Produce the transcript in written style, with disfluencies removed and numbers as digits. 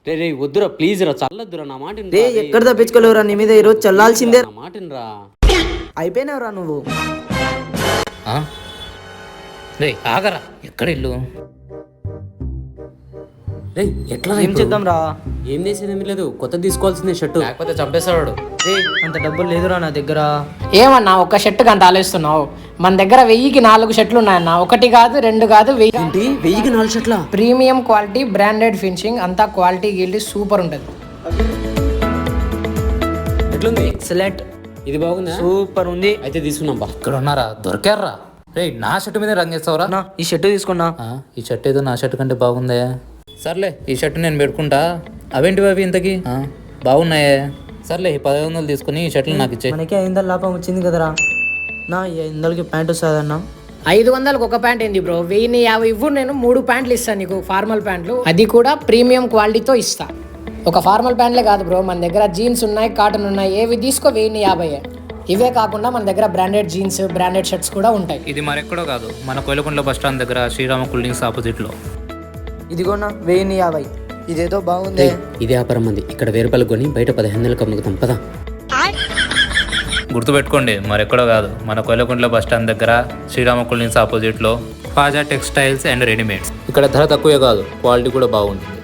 రే రే వద్దురా ప్లీజ్ రా, చల్లొద్దురా నా మాట రే ఎక్కడ తప్పించుకోలేవురా, నీ మీద ఈరోజు చల్లాల్సిందే. నా మాట రా. అయిపోయినావురా నువ్వు. రే ఆగరా, ఎక్కడ ఇల్లు? రే ఎట్లా ఏం చేద్దాం రా? ఏం చేసేదేమీ లేదు, కొత్త తీసుకోవాల్సిందే షర్టు, లేకపోతే చంపేస్తాడు. రే అంత డబ్బులు లేదురా నా దగ్గర. ఏమన్నా ఒక్క షర్టు గంట ఆలోచిస్తున్నావు? మన దగ్గర 1000కి 4 షర్ట్లు ఉన్నాయన్న. 1 కాదు 2 కాదు 1000. ఏంటి 1000కి 4 షర్ట్లా? ప్రీమియం క్వాలిటీ, బ్రాండెడ్ ఫినిషింగ్, అంతా క్వాలిటీ గిల్టీ సూపర్ ఉంటుంది. ఎట్లుంది? ఎక్సలెంట్. ఇది బాగుందా? సూపర్ ఉంది. అయితే తీసుకున్నాం బా. ఇక్కడ ఉన్నారా? దొరికారా? రే నా షర్టు మీద రంగేస్తావురా? నా ఈ షర్టు తీసుకున్నా. ఈ షర్ట్ ఏదో నా షర్ట్ కంటే బాగుందే. సర్లే ఈ షర్ట్ నేను పెట్టుకుంటా. అవేంటివి అవి ఇంతకి? బాగున్నాయే. సర్లే ఈ 1500 తీసుకుని ఈ షర్ట్లు నాకు ఇచ్చే. మనకి 500 లాభం వచ్చింది కదరా. నా 500కి ప్యాంట్ వస్తుందన్నా. 500కి ఒక ప్యాంట్ ఏంది బ్రో? 1050 ఇవ్వు, నేను 3 ప్యాంట్లు ఇస్తాను నీకు, ఫార్మల్ ప్యాంట్లు. అది కూడా ప్రీమియం క్వాలిటీతో ఇస్తా. ఒక ఫార్మల్ ప్యాంట్లే కాదు బ్రో, మన దగ్గర జీన్స్ ఉన్నాయి, కాటన్ ఉన్నాయి, ఏవి తీసుకో 1050. ఇవే కాకుండా మన దగ్గర బ్రాండెడ్ జీన్స్, బ్రాండెడ్ షర్ట్స్ కూడా ఉంటాయి. ఇది మరెక్కడో కాదు, మన కోయిలకుంట్ల బస్ స్టాండ్ దగ్గర శ్రీరామ కూల్డ్రింక్స్ ఆపోజిట్లో. ఇదిగోనా 1050. ఇదేదో బాగుంది. ఇది వ్యాపారం మంది, ఇక్కడ 1000 రూపాయలు కొని బయట 1500కి అమ్ముతాం పదా. గుర్తుపెట్టుకోండి, మరెక్కడో కాదు, మన కోయిలకుంట్ల బస్ స్టాండ్ దగ్గర శ్రీరామ కూల్డ్రింక్స్ ఆపోజిట్లో ఖాజా టెక్స్టైల్స్ అండ్ రెడీమేడ్స్. ఇక్కడ ధర తక్కువే కాదు, క్వాలిటీ కూడా బాగుంటుంది.